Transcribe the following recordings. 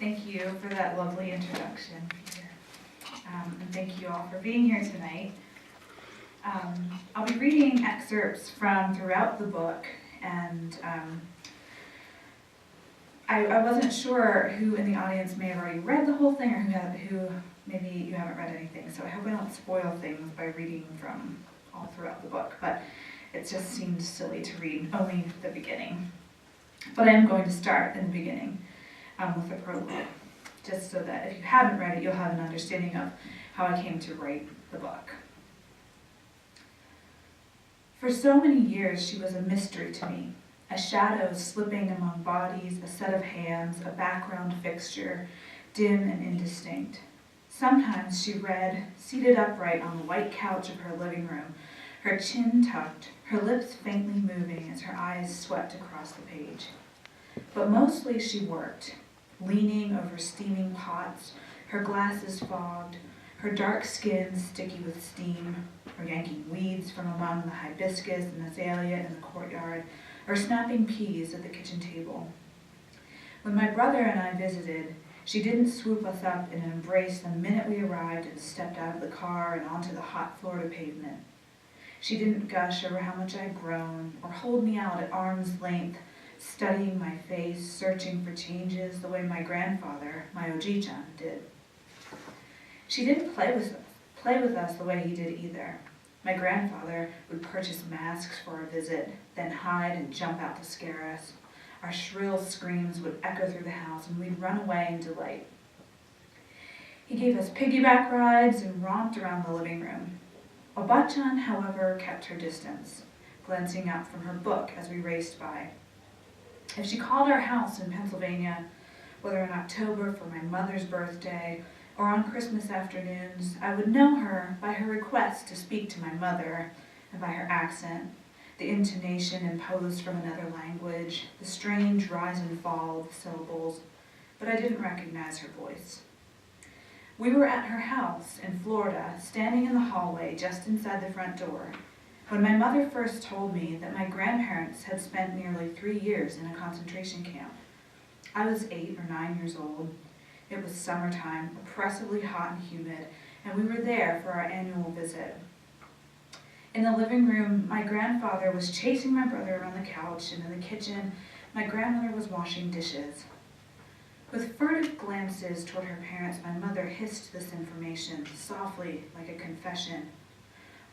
Thank you for that lovely introduction, Peter. And thank you all for being here tonight. I'll be reading excerpts from throughout the book, and I wasn't sure who in the audience may have already read the whole thing or who maybe you haven't read anything, so I hope I don't spoil things by reading from all throughout the book, but it just seemed silly to read only the beginning. But I am going to start in the beginning with the prologue, just so that if you haven't read it, you'll have an understanding of how I came to write the book. For so many years, she was a mystery to me, a shadow slipping among bodies, a set of hands, a background fixture, dim and indistinct. Sometimes she read, seated upright on the white couch of her living room, her chin tucked, her lips faintly moving as her eyes swept across the page. But mostly she worked, leaning over steaming pots, her glasses fogged, her dark skin sticky with steam, or yanking weeds from among the hibiscus and azalea in the courtyard, or snapping peas at the kitchen table. When my brother and I visited, she didn't swoop us up in an embrace the minute we arrived and stepped out of the car and onto the hot Florida pavement. She didn't gush over how much I'd grown, or hold me out at arm's length, studying my face, searching for changes the way my grandfather, my Oji-chan, did. She didn't play with us the way he did either. My grandfather would purchase masks for a visit, then hide and jump out to scare us. Our shrill screams would echo through the house, and we'd run away in delight. He gave us piggyback rides and romped around the living room. Oba-chan, however, kept her distance, glancing up from her book as we raced by. If she called our house in Pennsylvania, whether in October for my mother's birthday or on Christmas afternoons, I would know her by her request to speak to my mother and by her accent, the intonation imposed from another language, the strange rise and fall of the syllables, but I didn't recognize her voice. We were at her house in Florida, standing in the hallway just inside the front door, when my mother first told me that my grandparents had spent nearly 3 years in a concentration camp. I was 8 or 9 years old. It was summertime, oppressively hot and humid, and we were there for our annual visit. In the living room, my grandfather was chasing my brother around the couch, and in the kitchen, my grandmother was washing dishes. With furtive glances toward her parents, my mother hissed this information, softly, like a confession.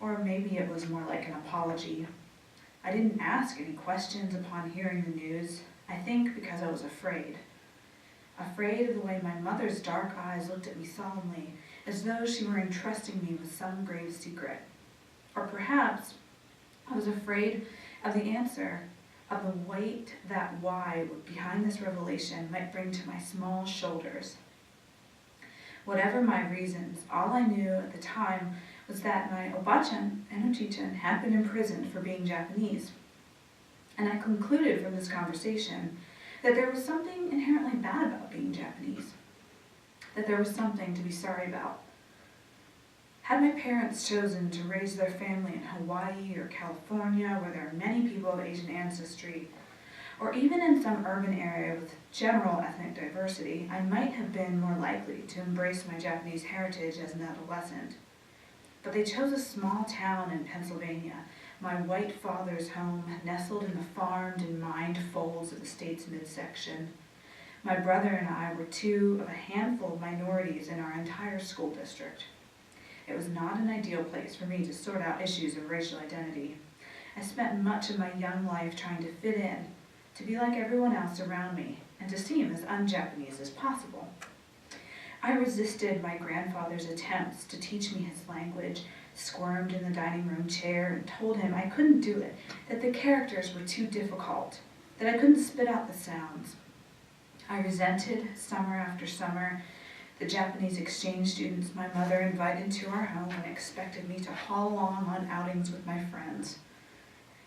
Or maybe it was more like an apology. I didn't ask any questions upon hearing the news, I think because I was afraid. Afraid of the way my mother's dark eyes looked at me solemnly, as though she were entrusting me with some grave secret. Or perhaps I was afraid of the answer, of the weight that why behind this revelation might bring to my small shoulders. Whatever my reasons, all I knew at the time was that my Oba-chan and Oji-chan had been imprisoned for being Japanese. And I concluded from this conversation that there was something inherently bad about being Japanese, that there was something to be sorry about. Had my parents chosen to raise their family in Hawaii or California, where there are many people of Asian ancestry, or even in some urban area with general ethnic diversity, I might have been more likely to embrace my Japanese heritage as an adolescent. But they chose a small town in Pennsylvania, my white father's home, nestled in the farmed and mined folds of the state's midsection. My brother and I were 2 of a handful of minorities in our entire school district. It was not an ideal place for me to sort out issues of racial identity. I spent much of my young life trying to fit in, to be like everyone else around me, and to seem as un-Japanese as possible. I resisted my grandfather's attempts to teach me his language, squirmed in the dining room chair, and told him I couldn't do it, that the characters were too difficult, that I couldn't spit out the sounds. I resented, summer after summer, the Japanese exchange students my mother invited to our home and expected me to haul along on outings with my friends.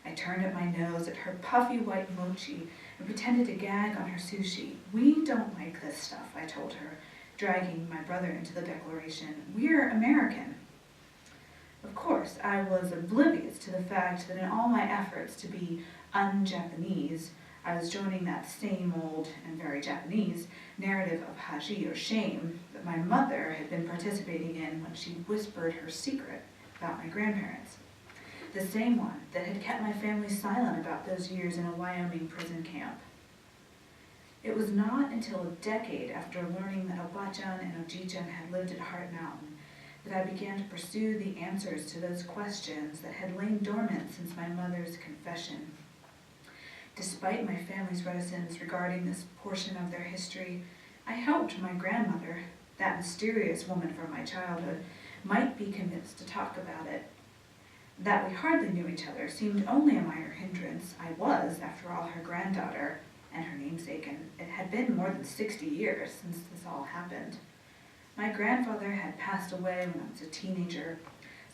I turned up my nose at her puffy white mochi and pretended to gag on her sushi. We don't like this stuff, I told her, dragging my brother into the declaration. We're American. Of course, I was oblivious to the fact that in all my efforts to be un-Japanese, I was joining that same old and very Japanese narrative of haji, or shame, that my mother had been participating in when she whispered her secret about my grandparents. The same one that had kept my family silent about those years in a Wyoming prison camp. It was not until a decade after learning that Obachan and Ojichan had lived at Heart Mountain that I began to pursue the answers to those questions that had lain dormant since my mother's confession. Despite my family's reticence regarding this portion of their history, I hoped my grandmother, that mysterious woman from my childhood, might be convinced to talk about it. That we hardly knew each other seemed only a minor hindrance. I was, after all, her granddaughter and her namesake, and it had been more than 60 years since this all happened. My grandfather had passed away when I was a teenager,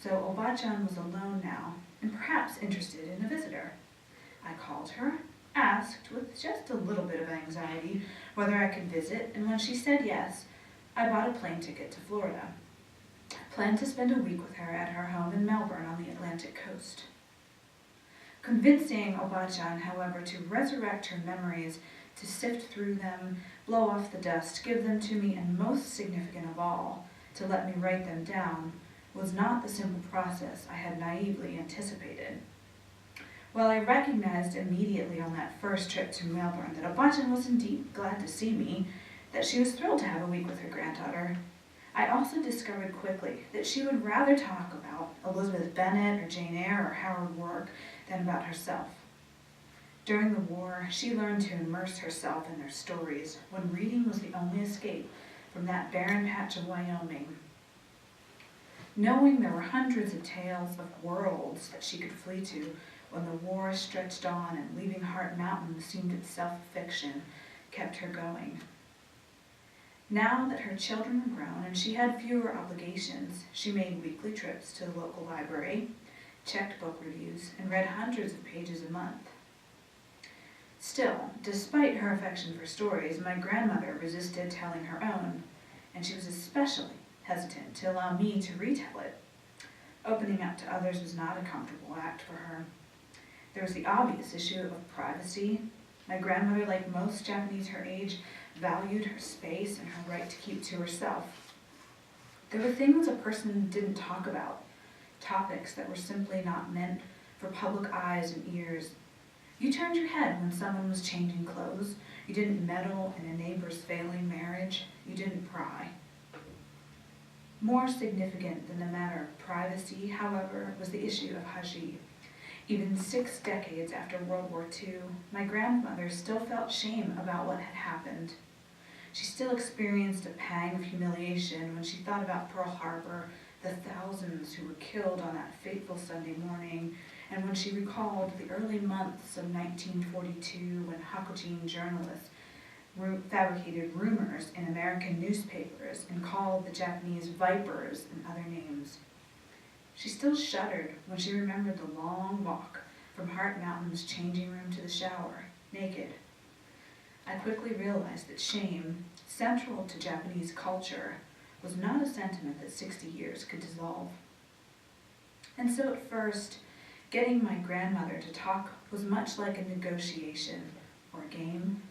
so Obachan was alone now, and perhaps interested in a visitor. I called her, asked, with just a little bit of anxiety, whether I could visit, and when she said yes, I bought a plane ticket to Florida. I planned to spend a week with her at her home in Melbourne on the Atlantic coast. Convincing Obachan, however, to resurrect her memories, to sift through them, blow off the dust, give them to me, and most significant of all, to let me write them down, was not the simple process I had naively anticipated. While I recognized immediately on that first trip to Melbourne that Obachan was indeed glad to see me, that she was thrilled to have a week with her granddaughter, I also discovered quickly that she would rather talk about Elizabeth Bennet or Jane Eyre or Howard Roark than about herself. During the war, she learned to immerse herself in their stories when reading was the only escape from that barren patch of Wyoming. Knowing there were hundreds of tales of worlds that she could flee to when the war stretched on and leaving Heart Mountain seemed itself a fiction, kept her going. Now that her children were grown and she had fewer obligations, she made weekly trips to the local library, checked book reviews, and read hundreds of pages a month. Still, despite her affection for stories, my grandmother resisted telling her own, and she was especially hesitant to allow me to retell it. Opening up to others was not a comfortable act for her. There was the obvious issue of privacy. My grandmother, like most Japanese her age, valued her space and her right to keep to herself. There were things a person didn't talk about, topics that were simply not meant for public eyes and ears. You turned your head when someone was changing clothes. You didn't meddle in a neighbor's failing marriage. You didn't pry. More significant than the matter of privacy, however, was the issue of haji. Even 6 decades after World War II, my grandmother still felt shame about what had happened. She still experienced a pang of humiliation when she thought about Pearl Harbor, the thousands who were killed on that fateful Sunday morning, and when she recalled the early months of 1942 when Hakuching journalists fabricated rumors in American newspapers and called the Japanese vipers and other names. She still shuddered when she remembered the long walk from Heart Mountain's changing room to the shower, naked. I quickly realized that shame, central to Japanese culture, was not a sentiment that 60 years could dissolve. And so at first, getting my grandmother to talk was much like a negotiation or a game.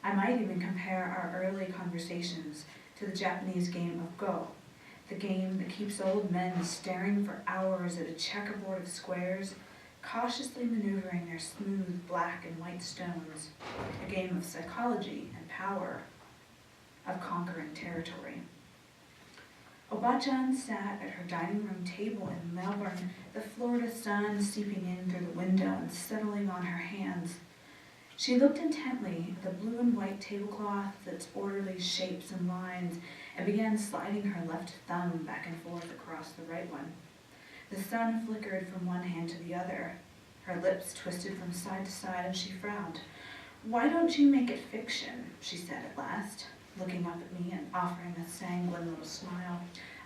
I might even compare our early conversations to the Japanese game of Go, the game that keeps old men staring for hours at a checkerboard of squares, cautiously maneuvering their smooth black and white stones, a game of psychology and power, of conquering territory. Obachan sat at her dining room table in Melbourne, the Florida sun seeping in through the window and settling on her hands. She looked intently at the blue and white tablecloth, its orderly shapes and lines, and began sliding her left thumb back and forth across the right one. The sun flickered from one hand to the other. Her lips twisted from side to side, and she frowned. "Why don't you make it fiction?" she said at last, looking up at me and offering a sanguine little smile.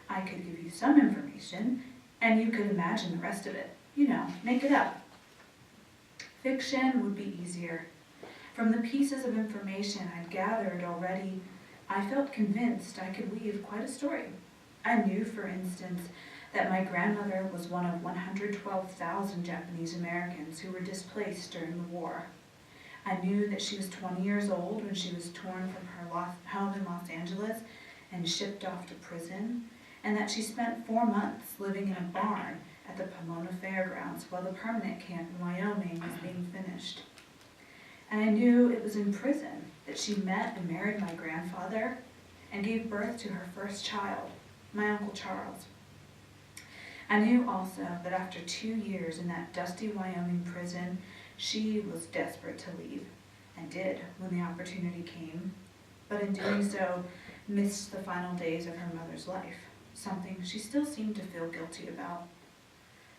"I could give you some information, and you could imagine the rest of it. You know, make it up." Fiction would be easier. From the pieces of information I'd gathered already, I felt convinced I could weave quite a story. I knew, for instance, that my grandmother was one of 112,000 Japanese Americans who were displaced during the war. I knew that she was 20 years old when she was torn from her home in Los Angeles and shipped off to prison, and that she spent 4 months living in a barn at the Pomona Fairgrounds while the permanent camp in Wyoming was being finished. And I knew it was in prison that she met and married my grandfather and gave birth to her first child, my Uncle Charles. I knew also that after 2 years in that dusty Wyoming prison, she was desperate to leave, and did when the opportunity came, but in doing so, missed the final days of her mother's life, something she still seemed to feel guilty about.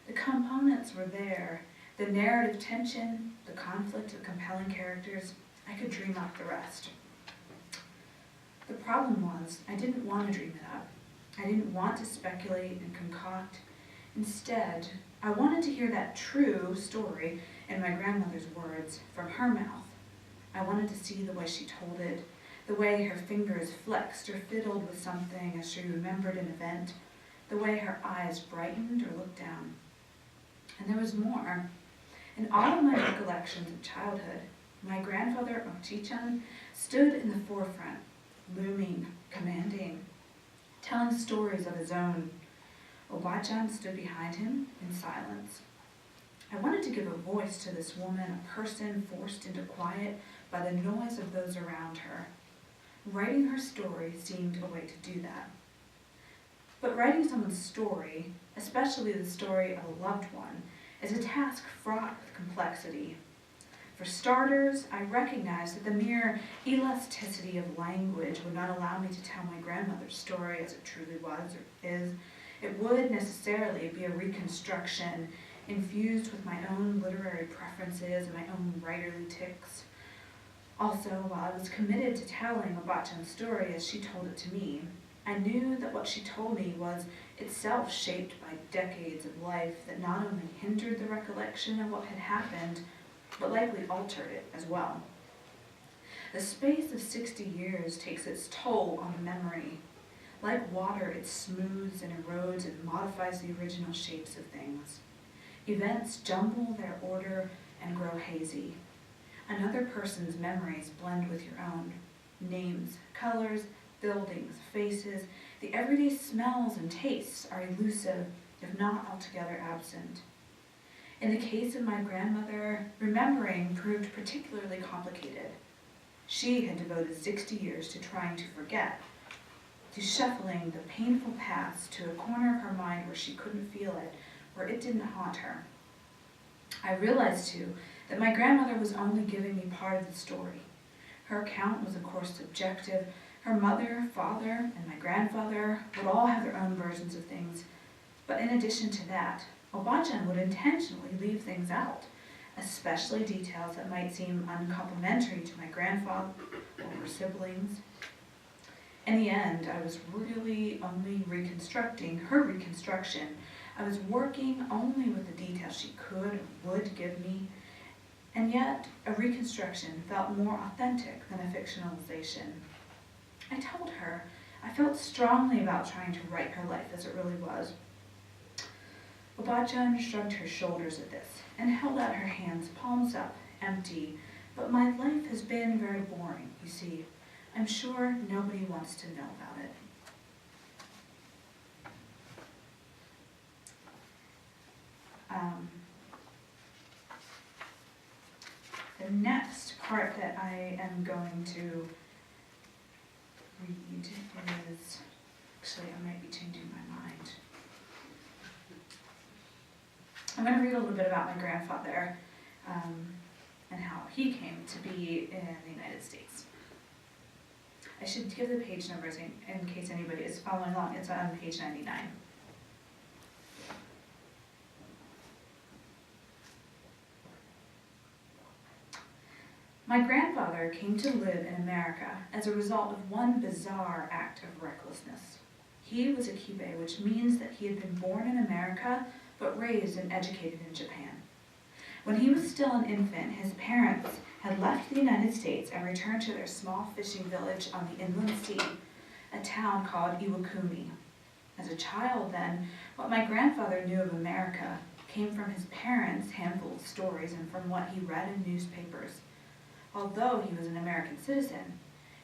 The components were there, the narrative tension, the conflict of compelling characters. I could dream up the rest. The problem was, I didn't want to dream it up. I didn't want to speculate and concoct. Instead, I wanted to hear that true story in my grandmother's words from her mouth. I wanted to see the way she told it, the way her fingers flexed or fiddled with something as she remembered an event, the way her eyes brightened or looked down. And there was more. In all of my recollections of childhood, my grandfather, Ochichan, stood in the forefront, looming, commanding, telling stories of his own. Obachan stood behind him in silence. I wanted to give a voice to this woman, a person forced into quiet by the noise of those around her. Writing her story seemed a way to do that. But writing someone's story, especially the story of a loved one, is a task fraught with complexity. For starters, I recognized that the mere elasticity of language would not allow me to tell my grandmother's story as it truly was or is. It would necessarily be a reconstruction infused with my own literary preferences and my own writerly tics. Also, while I was committed to telling Obachan's story as she told it to me, I knew that what she told me was itself shaped by decades of life that not only hindered the recollection of what had happened, but likely altered it as well. The space of 60 years takes its toll on memory. Like water, it smooths and erodes and modifies the original shapes of things. Events jumble their order and grow hazy. Another person's memories blend with your own. Names, colors, buildings, faces, the everyday smells and tastes are elusive, if not altogether absent. In the case of my grandmother, remembering proved particularly complicated. She had devoted 60 years to trying to forget, to shuffling the painful past to a corner of her mind where she couldn't feel it, where it didn't haunt her. I realized, too, that my grandmother was only giving me part of the story. Her account was, of course, subjective. Her mother, father, and my grandfather would all have their own versions of things. But in addition to that, Obachan would intentionally leave things out, especially details that might seem uncomplimentary to my grandfather or her siblings. In the end, I was really only reconstructing her reconstruction. I was working only with the details she could or would give me, and yet a reconstruction felt more authentic than a fictionalization. I told her I felt strongly about trying to write her life as it really was. Obachan shrugged her shoulders at this and held out her hands, palms up, empty. But my life has been very boring, you see. I'm sure nobody wants to know about it. The next part that I am going to read is, actually I might be changing my mind. I'm going to read a little bit about my grandfather and how he came to be in the United States. I should give the page numbers in case anybody is following along. It's on page 99. My grandfather came to live in America as a result of one bizarre act of recklessness. He was a Kibe, which means that he had been born in America but raised and educated in Japan. When he was still an infant, his parents had left the United States and returned to their small fishing village on the inland sea, a town called Iwakuni. As a child then, what my grandfather knew of America came from his parents' handful of stories and from what he read in newspapers. Although he was an American citizen,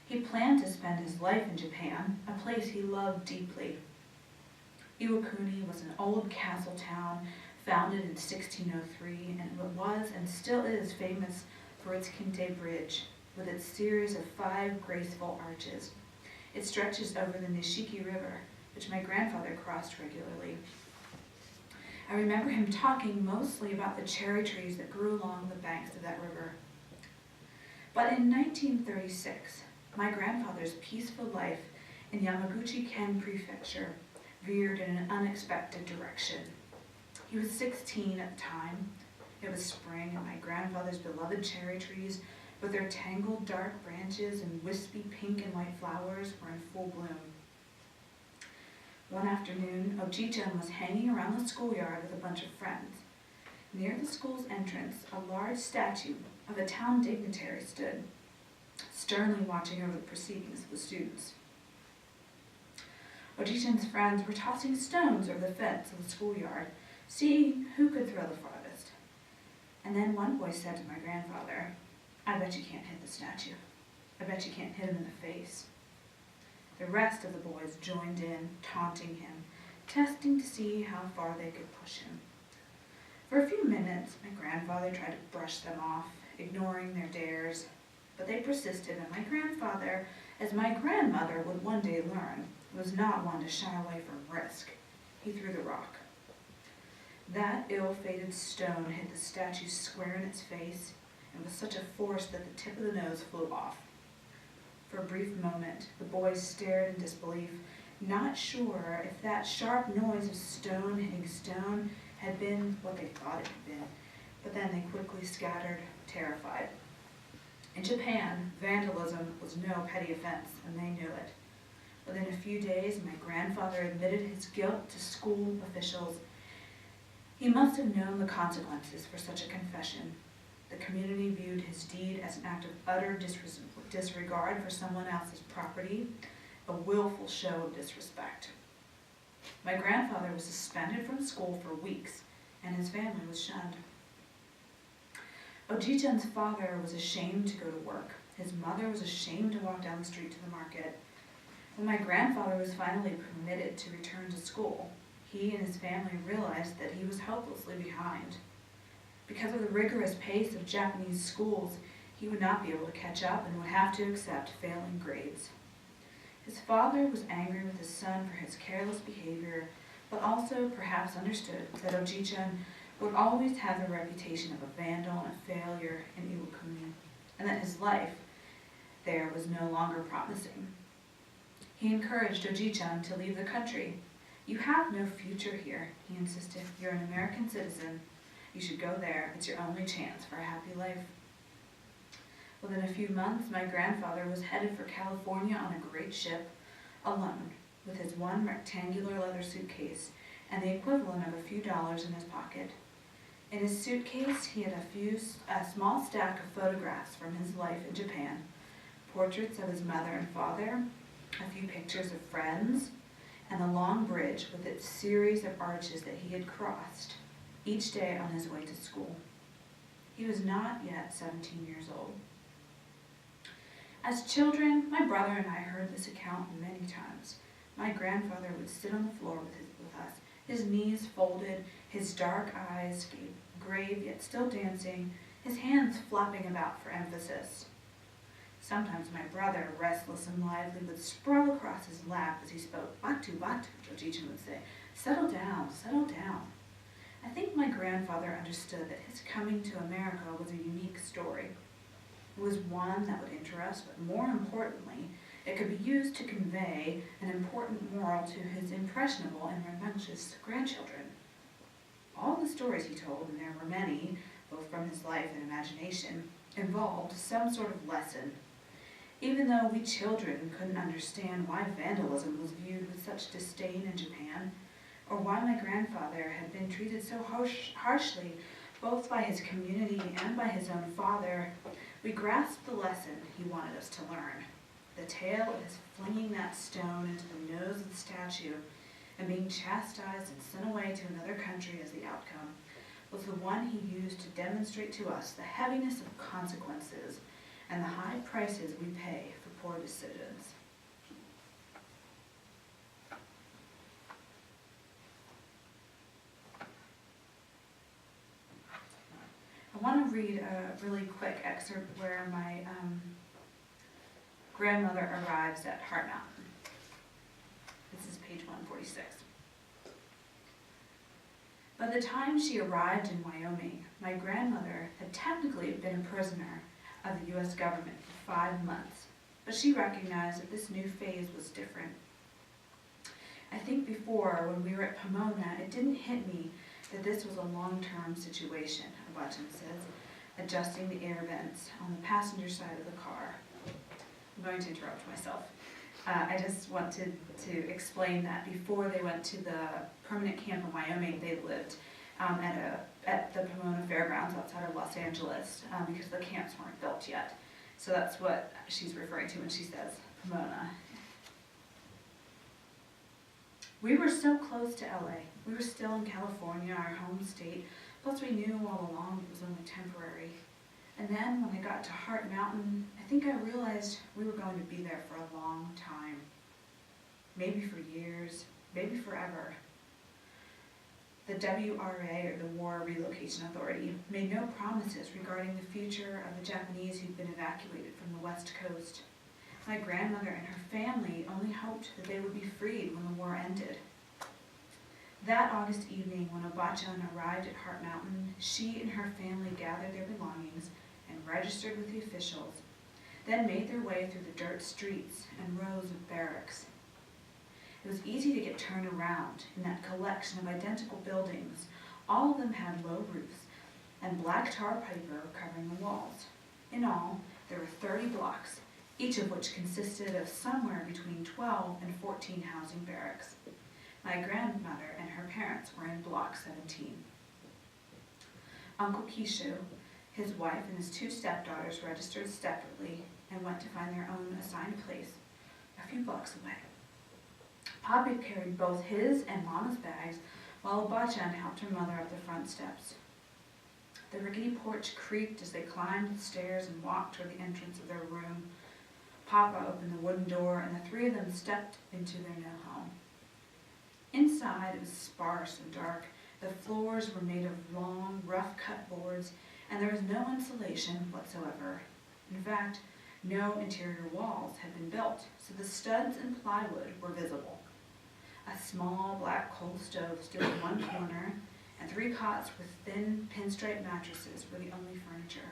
he planned to spend his life in Japan, a place he loved deeply. Iwakuni was an old castle town founded in 1603, and it was and still is famous for its Kinte Bridge, with its series of 5 graceful arches. It stretches over the Nishiki River, which my grandfather crossed regularly. I remember him talking mostly about the cherry trees that grew along the banks of that river. But in 1936, my grandfather's peaceful life in Yamaguchi-ken Prefecture veered in an unexpected direction. He was 16 at the time. It was spring, and my grandfather's beloved cherry trees, with their tangled dark branches and wispy pink and white flowers, were in full bloom. One afternoon, Oji-chan was hanging around the schoolyard with a bunch of friends. Near the school's entrance, a large statue of a town dignitary stood, sternly watching over the proceedings of the students. Oji-chan's friends were tossing stones over the fence of the schoolyard, seeing who could throw the farthest. And then one boy said to my grandfather, "I bet you can't hit the statue. I bet you can't hit him in the face." The rest of the boys joined in, taunting him, testing to see how far they could push him. For a few minutes, my grandfather tried to brush them off, ignoring their dares, but they persisted, and my grandfather, as my grandmother would one day learn, was not one to shy away from risk. He threw the rock. That ill-fated stone hit the statue square in its face, and with such a force that the tip of the nose flew off. For a brief moment, the boys stared in disbelief, not sure if that sharp noise of stone hitting stone had been what they thought it had been, but then they quickly scattered, terrified. In Japan, vandalism was no petty offense, and they knew it. Within a few days, my grandfather admitted his guilt to school officials. He must have known the consequences for such a confession. The community viewed his deed as an act of utter disregard for someone else's property, a willful show of disrespect. My grandfather was suspended from school for weeks, and his family was shunned. Oji-chan's father was ashamed to go to work. His mother was ashamed to walk down the street to the market. When my grandfather was finally permitted to return to school, he and his family realized that he was hopelessly behind. Because of the rigorous pace of Japanese schools, he would not be able to catch up and would have to accept failing grades. His father was angry with his son for his careless behavior, but also perhaps understood that Oji-chan would always have the reputation of a vandal and a failure in Iwakuni, and that his life there was no longer promising. He encouraged Oji-chan to leave the country. "You have no future here," he insisted. "You're an American citizen. You should go there. It's your only chance for a happy life." Within a few months, my grandfather was headed for California on a great ship, alone, with his one rectangular leather suitcase and the equivalent of a few dollars in his pocket. In his suitcase, he had a small stack of photographs from his life in Japan, portraits of his mother and father, a few pictures of friends, and the long bridge with its series of arches that he had crossed each day on his way to school. He was not yet 17 years old. As children, my brother and I heard this account many times. My grandfather would sit on the floor with us, his knees folded, his dark eyes grave yet still dancing, his hands flapping about for emphasis. Sometimes my brother, restless and lively, would sprawl across his lap as he spoke. "Batu, batu," Oji-chan would say. "Settle down, settle down." I think my grandfather understood that his coming to America was a unique story. It was one that would interest, but more importantly, it could be used to convey an important moral to his impressionable and rambunctious grandchildren. All the stories he told, and there were many, both from his life and imagination, involved some sort of lesson. Even though we children couldn't understand why vandalism was viewed with such disdain in Japan, or why my grandfather had been treated so harshly both by his community and by his own father, we grasped the lesson he wanted us to learn. The tale of his flinging that stone into the nose of the statue and being chastised and sent away to another country as the outcome was the one he used to demonstrate to us the heaviness of consequences and the high prices we pay for poor decisions. I want to read a really quick excerpt where my grandmother arrives at Heart Mountain. This is page 146. By the time she arrived in Wyoming, my grandmother had technically been a prisoner of the U.S. government for 5 months, but she recognized that this new phase was different. I think before, when we were at Pomona, it didn't hit me that this was a long-term situation, Abachan says, adjusting the air vents on the passenger side of the car. I'm going to interrupt myself. I just wanted to explain that before they went to the permanent camp in Wyoming, they lived at the Pomona Fairgrounds outside of Los Angeles because the camps weren't built yet. So that's what she's referring to when she says Pomona. We were so close to LA. We were still in California, our home state, plus we knew all along it was only temporary. And then when I got to Heart Mountain, I think I realized we were going to be there for a long time. Maybe for years, maybe forever. The WRA, or the War Relocation Authority, made no promises regarding the future of the Japanese who'd been evacuated from the West Coast. My grandmother and her family only hoped that they would be freed when the war ended. That August evening, when Abachan arrived at Heart Mountain, she and her family gathered their belongings and registered with the officials, then made their way through the dirt streets and rows of barracks. It was easy to get turned around in that collection of identical buildings. All of them had low roofs and black tar paper covering the walls. In all, there were 30 blocks, each of which consisted of somewhere between 12 and 14 housing barracks. My grandmother and her parents were in Block 17. Uncle Kishu, his wife, and his 2 stepdaughters registered separately and went to find their own assigned place a few blocks away. Poppy carried both his and Mama's bags while Abachan helped her mother up the front steps. The rickety porch creaked as they climbed the stairs and walked toward the entrance of their room. Papa opened the wooden door and the 3 of them stepped into their new home. Inside, it was sparse and dark. The floors were made of long, rough-cut boards, and there was no insulation whatsoever. In fact, no interior walls had been built, so the studs and plywood were visible. A small black coal stove stood in one corner, and 3 cots with thin pinstripe mattresses were the only furniture.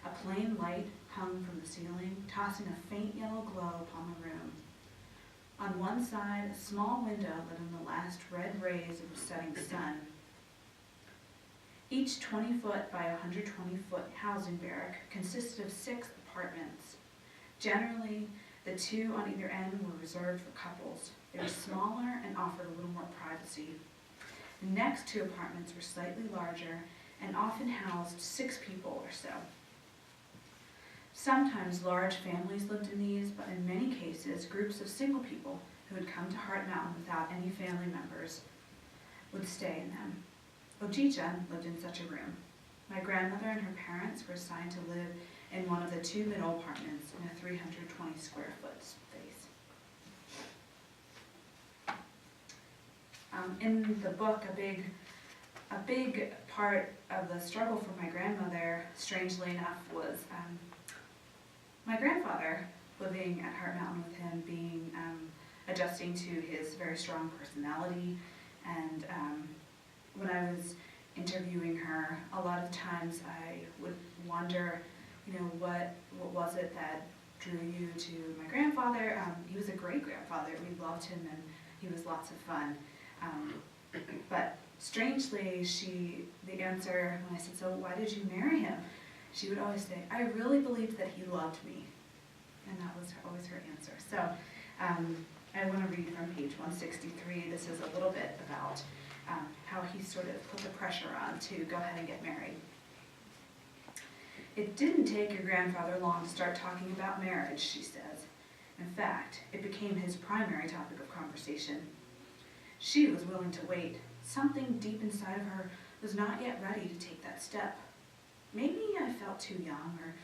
A plain light hung from the ceiling, tossing a faint yellow glow upon the room. On one side, a small window let in the last red rays of the setting sun. Each 20-foot by 120-foot housing barrack consisted of 6 apartments. Generally, the 2 on either end were reserved for couples. They were smaller and offered a little more privacy. The next 2 apartments were slightly larger and often housed 6 people or so. Sometimes large families lived in these, but in many cases, groups of single people who had come to Heart Mountain without any family members would stay in them. Ojichan lived in such a room. My grandmother and her parents were assigned to live in one of the 2 middle apartments in a 320 square foot space. In the book, a big part of the struggle for my grandmother, strangely enough, was my grandfather living at Heart Mountain with him, being adjusting to his very strong personality. And when I was interviewing her, a lot of times I would wonder, what was it that drew you to my grandfather? He was a great grandfather. We loved him, and he was lots of fun. But strangely, the answer when I said, "So why did you marry him?" She would always say, "I really believed that he loved me." And that was always her answer. So I want to read from page 163. This is a little bit about how he sort of put the pressure on to go ahead and get married. "It didn't take your grandfather long to start talking about marriage," she says. In fact, it became his primary topic of conversation. She was willing to wait. Something deep inside of her was not yet ready to take that step. Maybe I felt too young, or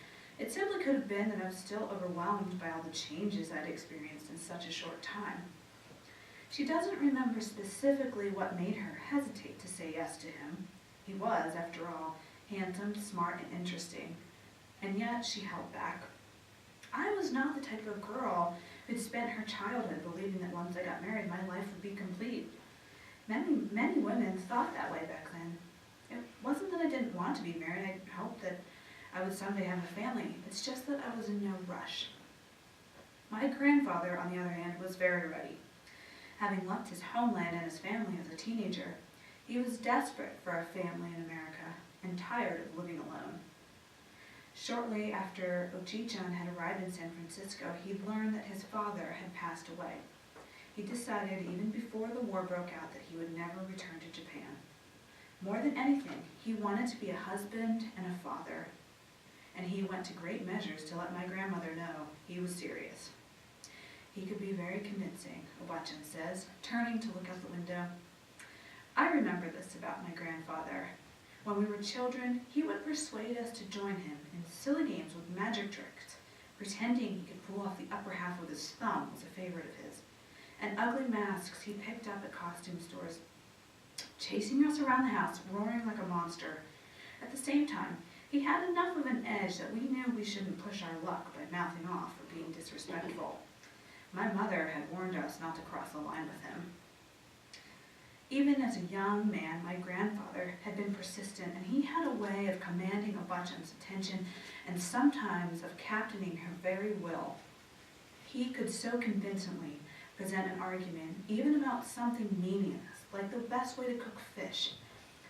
It simply could have been that I was still overwhelmed by all the changes I'd experienced in such a short time. She doesn't remember specifically what made her hesitate to say yes to him. He was, after all, handsome, smart, and interesting, and yet she held back. I was not the type of girl who'd spent her childhood believing that once I got married, my life would be complete. Many women thought that way back then. It wasn't that I didn't want to be married. I hoped that I would someday have a family. It's just that I was in no rush. My grandfather, on the other hand, was very ready. Having left his homeland and his family as a teenager, he was desperate for a family in America and tired of living alone. Shortly after Oji-chan had arrived in San Francisco, he learned that his father had passed away. He decided even before the war broke out that he would never return to Japan. More than anything, he wanted to be a husband and a father, and he went to great measures to let my grandmother know he was serious. He could be very convincing, Obachan says, turning to look out the window. I remember this about my grandfather. When we were children, he would persuade us to join him in silly games with magic tricks, pretending he could pull off the upper half with his thumb was a favorite of his, and ugly masks he picked up at costume stores, chasing us around the house, roaring like a monster. At the same time, he had enough of an edge that we knew we shouldn't push our luck by mouthing off or being disrespectful. My mother had warned us not to cross the line with him. Even as a young man, my grandfather had been persistent, and he had a way of commanding Obachan's attention and sometimes of captaining her very will. He could so convincingly present an argument, even about something meaningless, like the best way to cook fish,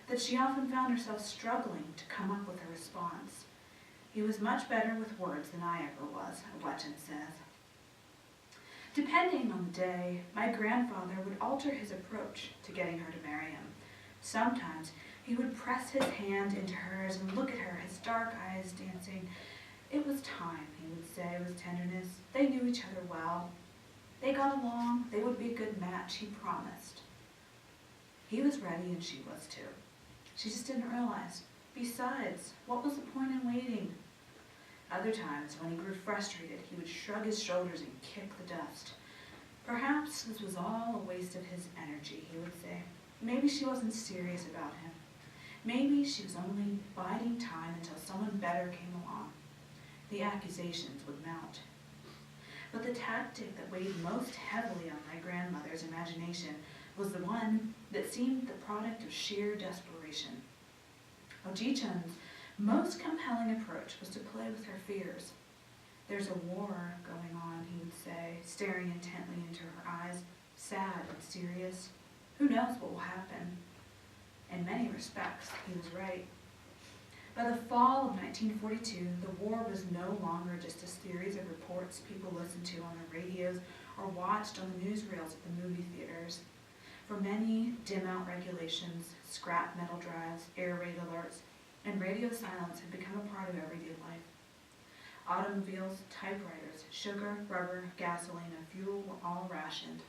that she often found herself struggling to come up with a response. He was much better with words than I ever was, Obachan says. Depending on the day, my grandfather would alter his approach to getting her to marry him. Sometimes he would press his hand into hers and look at her, his dark eyes dancing. It was time, he would say with tenderness. They knew each other well. They got along. They would be a good match, he promised. He was ready and she was too. She just didn't realize. Besides, what was the point in waiting? Other times, when he grew frustrated, he would shrug his shoulders and kick the dust. Perhaps this was all a waste of his energy, he would say. Maybe she wasn't serious about him. Maybe she was only biding time until someone better came along. The accusations would mount. But the tactic that weighed most heavily on my grandmother's imagination was the one that seemed the product of sheer desperation. Oji-chan's most compelling approach was to play with her fears. There's a war going on, he would say, staring intently into her eyes, sad and serious. Who knows what will happen? In many respects, he was right. By the fall of 1942, the war was no longer just a series of reports people listened to on the radios or watched on the newsreels at the movie theaters. For many, dim-out regulations, scrap metal drives, air raid alerts, and radio silence had become a part of everyday life. Automobiles, typewriters, sugar, rubber, gasoline, and fuel were all rationed.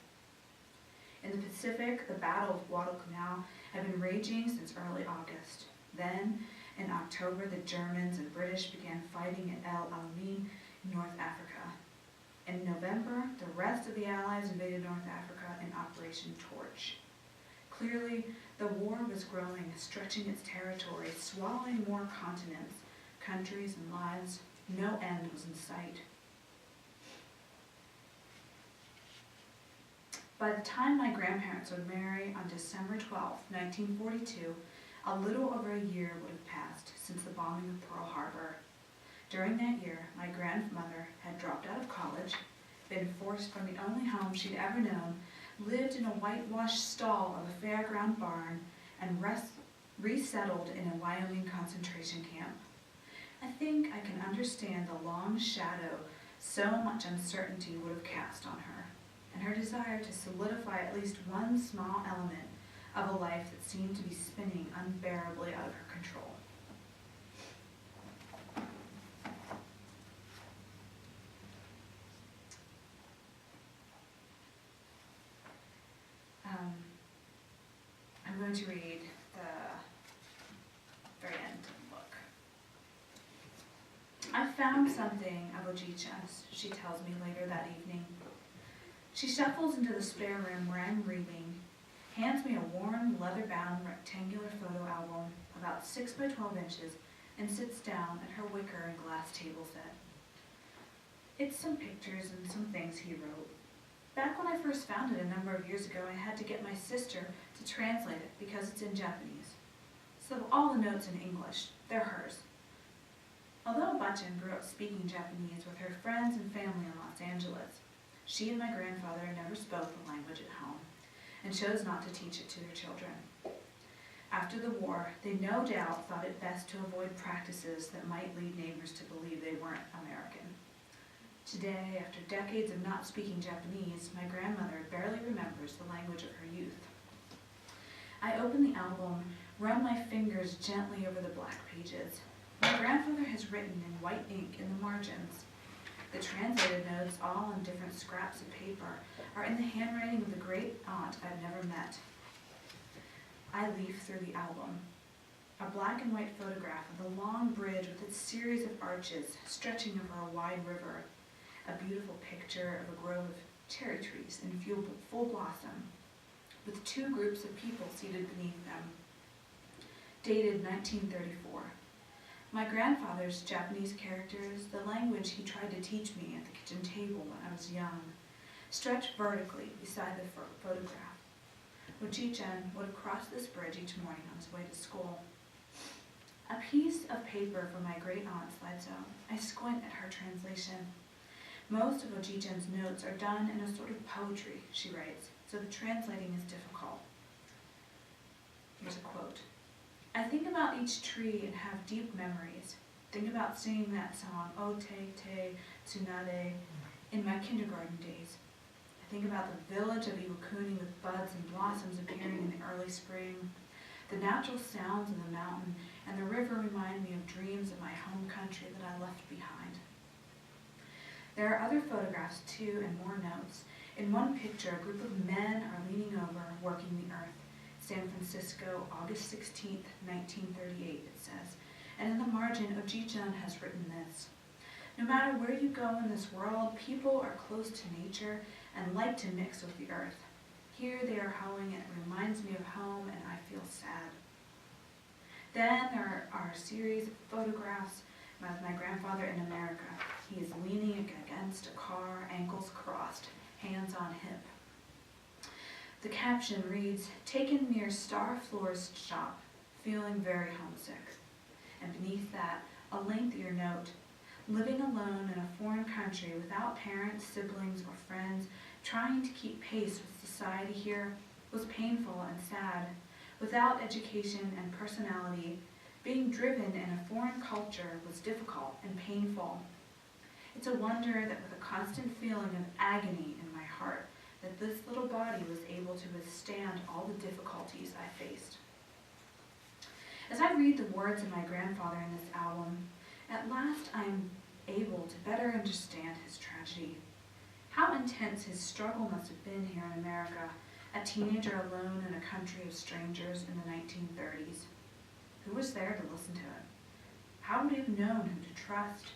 In the Pacific, the Battle of Guadalcanal had been raging since early August. Then, in October, the Germans and British began fighting at El Alamein in North Africa. In November, the rest of the Allies invaded North Africa in Operation Torch. Clearly, the war was growing, stretching its territory, swallowing more continents, countries, and lives. No end was in sight. By the time my grandparents would marry on December 12, 1942, a little over a year would have passed since the bombing of Pearl Harbor. During that year, my grandmother had dropped out of college, been forced from the only home she'd ever known, lived in a whitewashed stall of a fairground barn, and resettled in a Wyoming concentration camp. I think I can understand the long shadow so much uncertainty would have cast on her, and her desire to solidify at least one small element of a life that seemed to be spinning unbearably out of her control. I'm going to read the very end of the book. I found found something of Oji-chan's, she tells me later that evening. She shuffles into the spare room where I'm reading, hands me a worn, leather-bound rectangular photo album about 6 by 12 inches, and sits down at her wicker and glass table set. It's some pictures and some things he wrote. Back when I first found it a number of years ago, I had to get my sister to translate it because it's in Japanese. So all the notes in English, they're hers. Although Bachan grew up speaking Japanese with her friends and family in Los Angeles, she and my grandfather never spoke the language at home and chose not to teach it to their children. After the war, they no doubt thought it best to avoid practices that might lead neighbors to believe they weren't American. Today, after decades of not speaking Japanese, my grandmother barely remembers the language of her youth. I open the album, run my fingers gently over the black pages. My grandfather has written in white ink in the margins. The translated notes, all on different scraps of paper, are in the handwriting of the great aunt I've never met. I leaf through the album. A black and white photograph of the long bridge with its series of arches stretching over a wide river. A beautiful picture of a grove of cherry trees in full blossom, with 2 groups of people seated beneath them. Dated 1934. My grandfather's Japanese characters, the language he tried to teach me at the kitchen table when I was young, stretched vertically beside the photograph. Oji-chan would have crossed this bridge each morning on his way to school. A piece of paper from my great-aunt slides out. I squint at her translation. Most of Oji-chan's notes are done in a sort of poetry, she writes, so the translating is difficult. Here's a quote. I think about each tree and have deep memories. Think about singing that song, O Te Te Tsunade, in my kindergarten days. I think about the village of Iwakuni with buds and blossoms appearing in the early spring. The natural sounds of the mountain and the river remind me of dreams of my home country that I left behind. There are other photographs too and more notes. In one picture, a group of men are leaning over, working the earth. San Francisco, August 16th, 1938, it says. And in the margin, Oji-chan has written this. No matter where you go in this world, people are close to nature and like to mix with the earth. Here they are hoeing, and it reminds me of home, and I feel sad. Then there are a series of photographs of my grandfather in America. He is leaning against a car, ankles crossed, hands on hip. The caption reads, taken near Star Florist shop, feeling very homesick. And beneath that, a lengthier note, living alone in a foreign country without parents, siblings, or friends, trying to keep pace with society here was painful and sad. Without education and personality, being driven in a foreign culture was difficult and painful. It's a wonder that with a constant feeling of agony in my heart, that this little body was able to withstand all the difficulties I faced. As I read the words of my grandfather in this album, at last I am able to better understand his tragedy. How intense his struggle must have been here in America, a teenager alone in a country of strangers in the 1930s. Who was there to listen to him? How would he have known who to trust?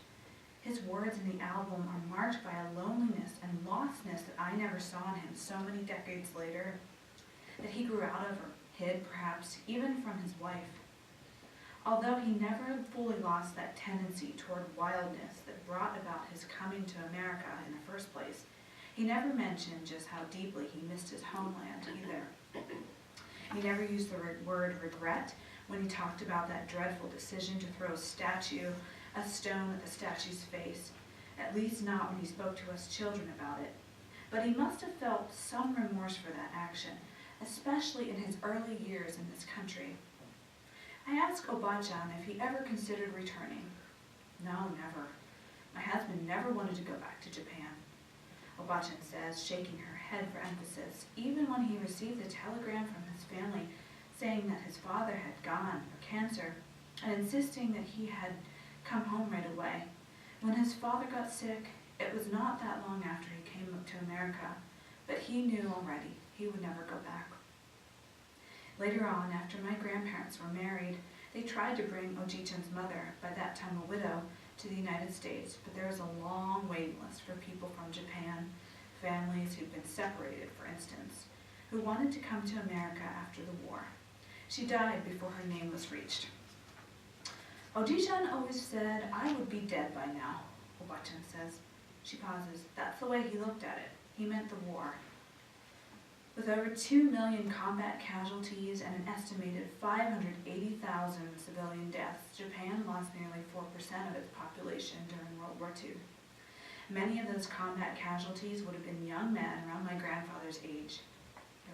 His words in the album are marked by a loneliness and lostness that I never saw in him so many decades later, that he grew out of or hid, perhaps, even from his wife. Although he never fully lost that tendency toward wildness that brought about his coming to America in the first place, he never mentioned just how deeply he missed his homeland either. He never used the word regret when he talked about that dreadful decision to throw a stone at the statue's face, at least not when he spoke to us children about it. But he must have felt some remorse for that action, especially in his early years in this country. I asked Oba-chan if he ever considered returning. No, never. My husband never wanted to go back to Japan. Oba-chan says, shaking her head for emphasis, even when he received a telegram from his family saying that his father had gone for cancer and insisting that he had come home right away. When his father got sick, it was not that long after he came up to America, but he knew already he would never go back. Later on, after my grandparents were married, they tried to bring Oji-chan's mother, by that time a widow, to the United States, but there was a long waiting list for people from Japan, families who'd been separated, for instance, who wanted to come to America after the war. She died before her name was reached. Oji-chan always said I would be dead by now, Oba-chan says. She pauses. That's the way he looked at it. He meant the war. With over 2 million combat casualties and an estimated 580,000 civilian deaths, Japan lost nearly 4% of its population during World War II. Many of those combat casualties would have been young men around my grandfather's age.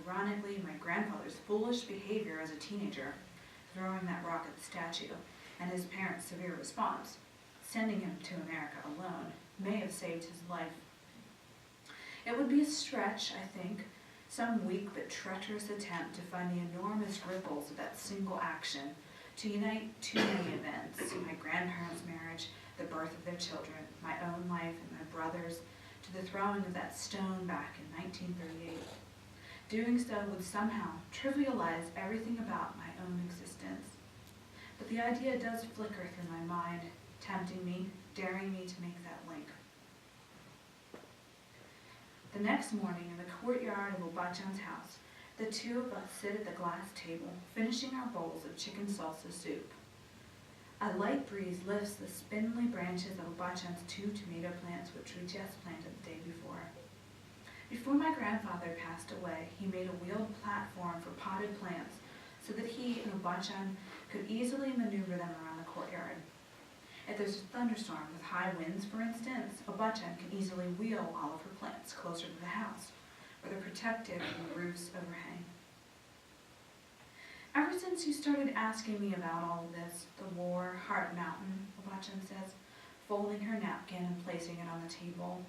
Ironically, my grandfather's foolish behavior as a teenager, throwing that rock at the statue, and his parents' severe response, sending him to America alone, may have saved his life. It would be a stretch, I think, some weak but treacherous attempt to find the enormous ripples of that single action to unite too many events, my grandparents' marriage, the birth of their children, my own life and my brother's, to the throwing of that stone back in 1938. Doing so would somehow trivialize everything about my own existence. But the idea does flicker through my mind, tempting me, daring me to make that link. The next morning, in the courtyard of Oba-chan's house, the two of us sit at the glass table, finishing our bowls of chicken salsa soup. A light breeze lifts the spindly branches of Oba-chan's 2 tomato plants, which we just planted the day before. Before my grandfather passed away, he made a wheeled platform for potted plants so that he and Oba-chan could easily maneuver them around the courtyard. If there's a thunderstorm with high winds, for instance, Oba-chan can easily wheel all of her plants closer to the house, where they're protected from the roof's overhang. Ever since you started asking me about all of this, the war, Heart Mountain, Oba-chan says, folding her napkin and placing it on the table,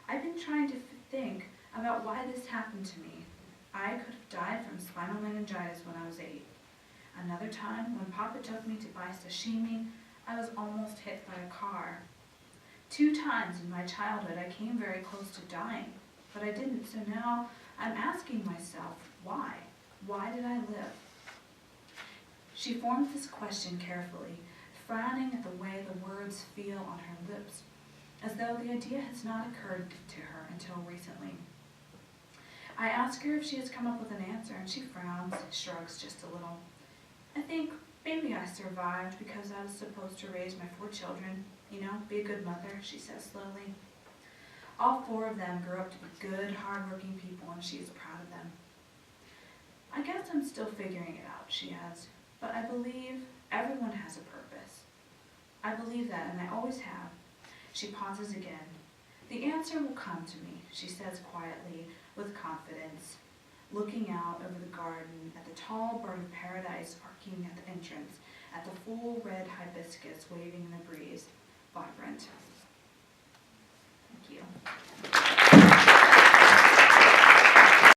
I've been trying to think about why this happened to me. I could have died from spinal meningitis when I was 8. Another time, when Papa took me to buy sashimi, I was almost hit by a car. 2 times in my childhood, I came very close to dying, but I didn't, so now I'm asking myself, why? Why did I live? She formed this question carefully, frowning at the way the words feel on her lips, as though the idea has not occurred to her until recently. I ask her if she has come up with an answer, and she frowns, shrugs just a little. I think maybe I survived because I was supposed to raise my 4 children, be a good mother, she says slowly. All 4 of them grew up to be good, hard-working people, and she is proud of them. I guess I'm still figuring it out, she adds, but I believe everyone has a purpose. I believe that, and I always have. She pauses again. The answer will come to me, she says quietly, with confidence, looking out over the garden at the tall bird of paradise arcing at the entrance, at the full red hibiscus waving in the breeze, vibrant.